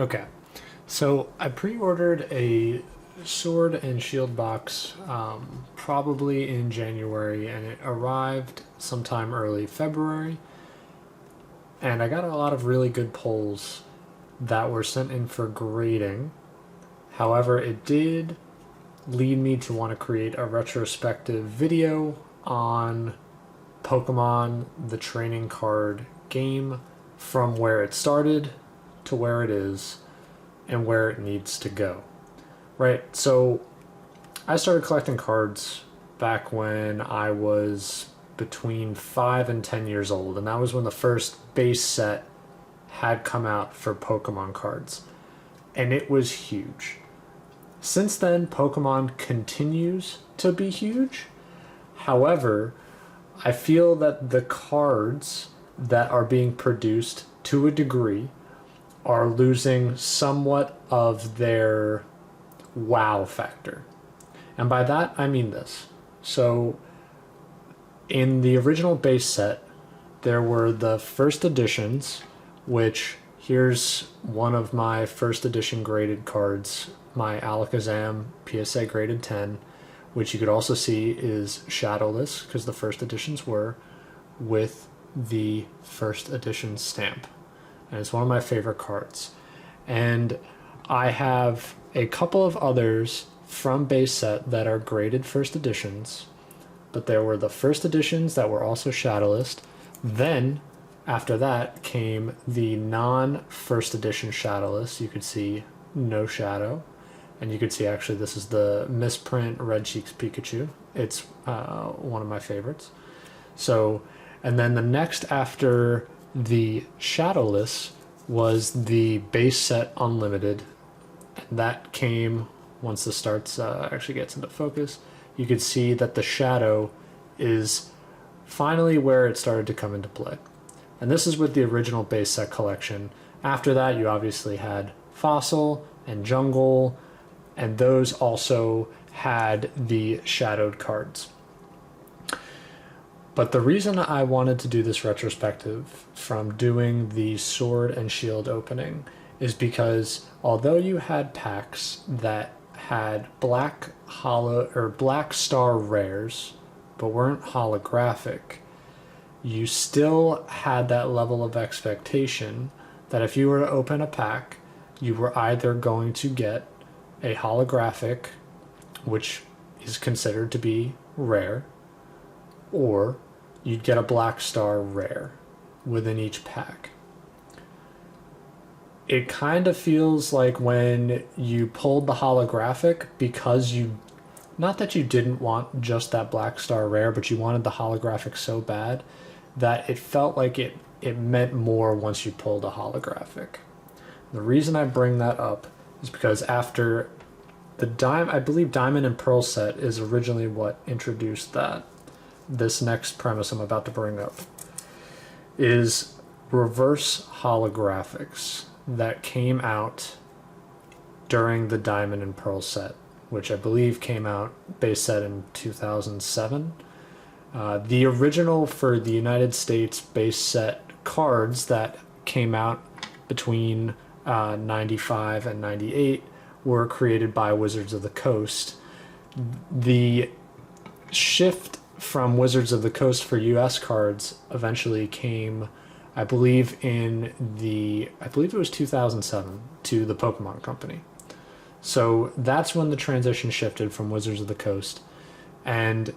Okay, so I pre-ordered a Sword and Shield box probably in January, and it arrived sometime early February. And I got a lot of really good polls that were sent in for grading. However, it did lead me to want to create a retrospective video on Pokemon the trading card game from where it started to where it is and where it needs to go. Right, so I started collecting cards back when I was between 5 and 10 years old, and that was when the first base set had come out for Pokemon cards, and it was huge. Since then, Pokemon continues to be huge. However, I feel that the cards that are being produced to a degree are losing somewhat of their wow factor. And by that, I mean this. So, in the original base set, there were the first editions, which here's one of my first edition graded cards, my Alakazam PSA graded 10, which you could also see is shadowless because the first editions were, with the first edition stamp. And it's one of my favorite cards. And I have a couple of others from base set that are graded first editions, but there were the first editions that were also shadowless. Then, after that, came the non-first edition shadowless. You could see no shadow. And you could see, actually, this is the misprint Red Cheeks Pikachu. It's one of my favorites. So, and then the next after the shadowless was the base set Unlimited. And that came once the starts actually gets into focus. You could see that the shadow is finally where it started to come into play. And this is with the original base set collection. After that, you obviously had Fossil and Jungle, and those also had the shadowed cards. But the reason I wanted to do this retrospective from doing the Sword and Shield opening is because although you had packs that had black star rares but weren't holographic, you still had that level of expectation that if you were to open a pack, you were either going to get a holographic, which is considered to be rare, or you'd get a black star rare within each pack. It kind of feels like when you pulled the holographic, because you, not that you didn't want just that black star rare, but you wanted the holographic so bad that it felt like it meant more once you pulled a holographic. The reason I bring that up is because after I believe Diamond and Pearl set is originally what introduced that. This next premise I'm about to bring up is reverse holographics that came out during the Diamond and Pearl set, which I believe came out base set in 2007. The original for the United States base set cards that came out between 95 and 98 were created by Wizards of the Coast. The shift from Wizards of the Coast for US cards eventually came, I believe it was 2007 to the Pokemon Company. So that's when the transition shifted from Wizards of the Coast. And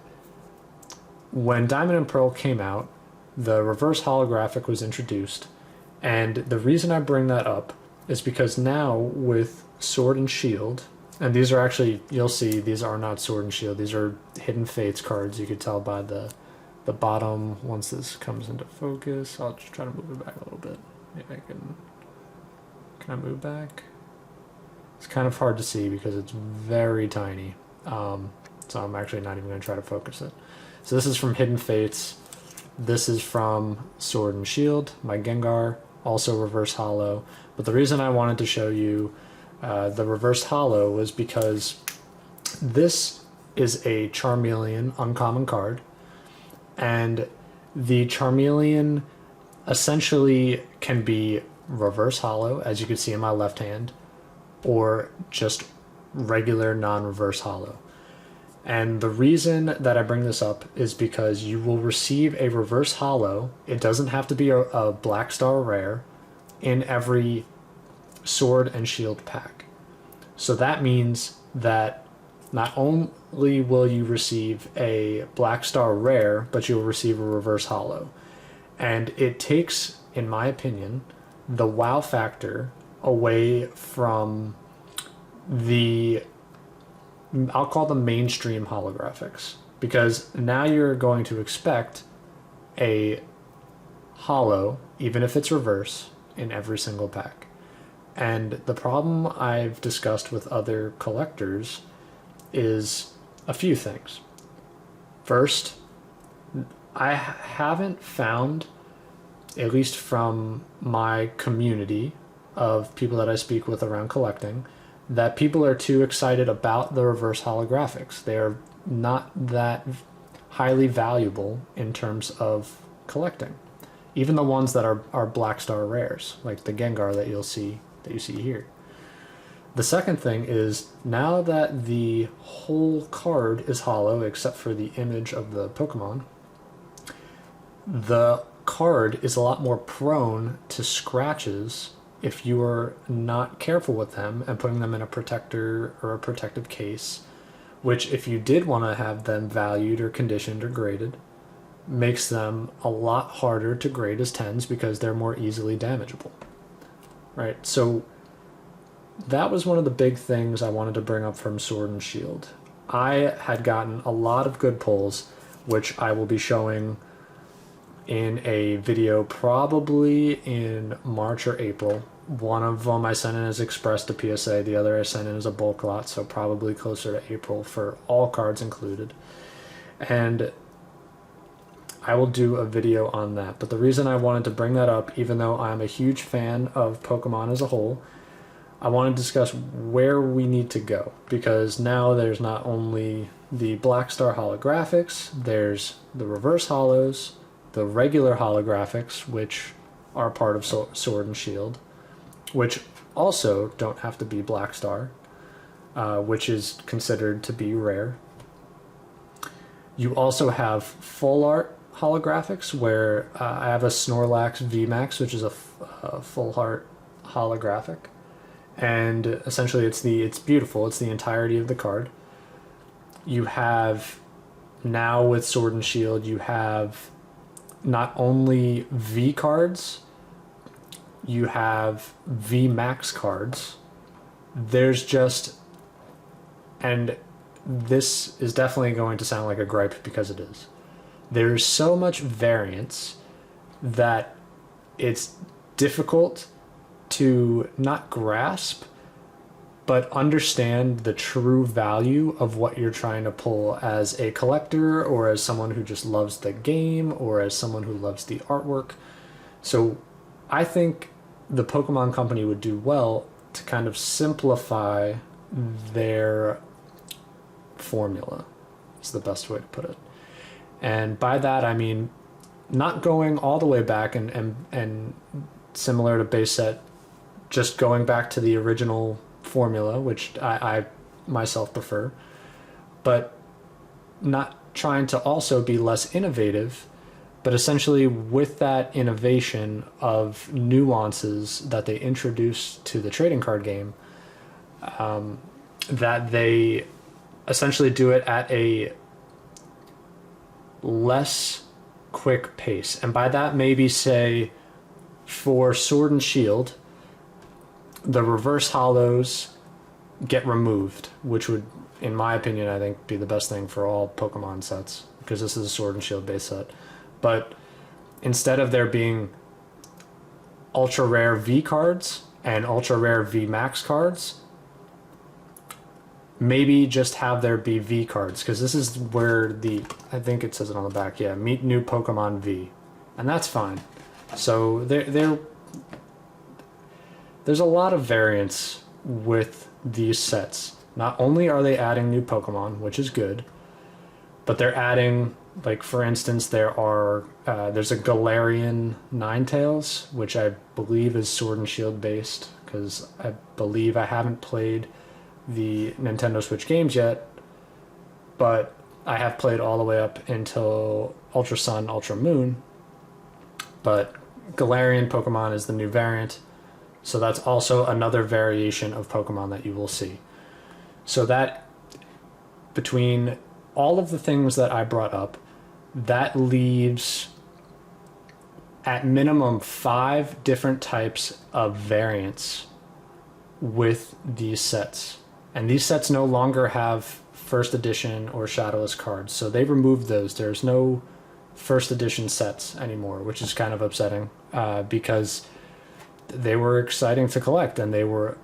when Diamond and Pearl came out, the reverse holographic was introduced. And the reason I bring that up is because now with Sword and Shield, and these are actually, you'll see, these are not Sword and Shield. These are Hidden Fates cards. You could tell by the bottom once this comes into focus. I'll just try to move it back a little bit. Maybe I can I move back? It's kind of hard to see because it's very tiny. So I'm actually not even going to try to focus it. So this is from Hidden Fates. This is from Sword and Shield, my Gengar, also reverse holo. But the reason I wanted to show you the reverse holo was because this is a Charmeleon uncommon card, and the Charmeleon essentially can be reverse holo, as you can see in my left hand, or just regular non-reverse holo. And the reason that I bring this up is because you will receive a reverse holo. It doesn't have to be a Black Star rare in every Sword and Shield pack. So that means that not only will you receive a Black Star rare, but you'll receive a reverse holo. And it takes, in my opinion, the wow factor away from the, I'll call them mainstream holographics, because now you're going to expect a holo, even if it's reverse, in every single pack. And the problem I've discussed with other collectors is a few things. First, I haven't found, at least from my community of people that I speak with around collecting, that people are too excited about the reverse holographics. They are not that highly valuable in terms of collecting. Even the ones that are Black Star rares, like the Gengar that you see here. The second thing is, now that the whole card is holo except for the image of the Pokemon, the card is a lot more prone to scratches if you are not careful with them and putting them in a protector or a protective case, which, if you did want to have them valued or conditioned or graded, makes them a lot harder to grade as 10s because they're more easily damageable. Right? So that was one of the big things I wanted to bring up from Sword and Shield. I had gotten a lot of good pulls, which I will be showing in a video probably in March or April. One of them I sent in as Express to PSA, the other I sent in as a bulk lot, so probably closer to April for all cards included. And I will do a video on that. But the reason I wanted to bring that up, even though I'm a huge fan of Pokemon as a whole, I want to discuss where we need to go. Because now there's not only the Black Star holographics, there's the reverse holos, the regular holographics, which are part of Sword and Shield, which also don't have to be Black Star, which is considered to be rare. You also have full art holographics, where I have a Snorlax VMAX, which is a full art holographic, and essentially it's beautiful. It's the entirety of the card. You have, now with Sword and Shield, you have not only V cards, you have VMAX cards. There's just, and this is definitely going to sound like a gripe because it is, there's so much variance that it's difficult to not grasp, but understand the true value of what you're trying to pull as a collector, or as someone who just loves the game, or as someone who loves the artwork. So I think the Pokemon Company would do well to kind of simplify their formula, is the best way to put it. And by that I mean not going all the way back and similar to base set, just going back to the original formula, which I myself prefer, but not trying to also be less innovative, but essentially with that innovation of nuances that they introduce to the trading card game, that they essentially do it at a less quick pace. And by that, maybe say for Sword and Shield, the reverse holos get removed, which would, in my opinion, I think be the best thing for all Pokemon sets, because this is a Sword and Shield base set. But instead of there being ultra rare V cards and ultra rare V Max cards, maybe just have there be V cards, because this is where I think it says it on the back, yeah, meet new Pokemon V, and that's fine. So there's a lot of variance with these sets. Not only are they adding new Pokemon, which is good, but they're adding Like, for instance, there's a Galarian Ninetales, which I believe is Sword and Shield based, because I believe I haven't played the Nintendo Switch games yet, but I have played all the way up until Ultra Sun, Ultra Moon. But Galarian Pokemon is the new variant, so that's also another variation of Pokemon that you will see. So that, between all of the things that I brought up, that leaves at minimum 5 different types of variants with these sets. And these sets no longer have first edition or shadowless cards, so they removed those. There's no first edition sets anymore, which is kind of upsetting, because they were exciting to collect and they were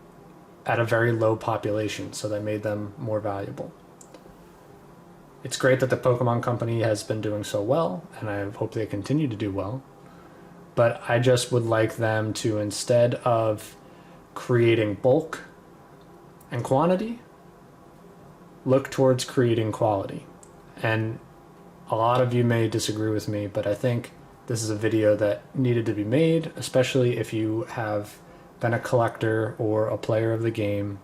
at a very low population, so that made them more valuable. It's great that the Pokemon Company has been doing so well, and I hope they continue to do well. But I just would like them to, instead of creating bulk and quantity, look towards creating quality. And a lot of you may disagree with me, but I think this is a video that needed to be made, especially if you have been a collector or a player of the game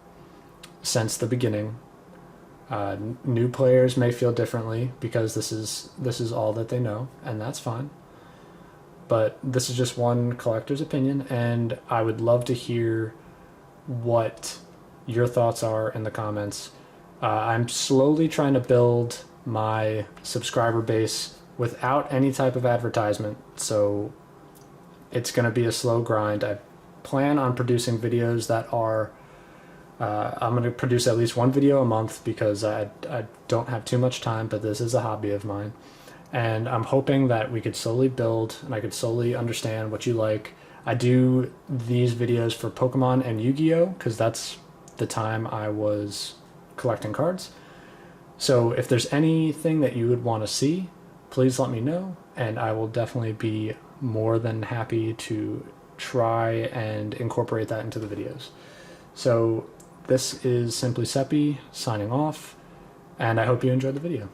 since the beginning. New players may feel differently because this is all that they know, and that's fine. But this is just one collector's opinion, and I would love to hear what your thoughts are in the comments. I'm slowly trying to build my subscriber base without any type of advertisement, so it's going to be a slow grind. I plan on producing videos that are I'm going to produce at least one video a month because I don't have too much time, but this is a hobby of mine. And I'm hoping that we could slowly build and I could slowly understand what you like. I do these videos for Pokemon and Yu-Gi-Oh! Because that's the time I was collecting cards. So if there's anything that you would want to see, please let me know, and I will definitely be more than happy to try and incorporate that into the videos. So this is Simply Seppi signing off, and I hope you enjoyed the video.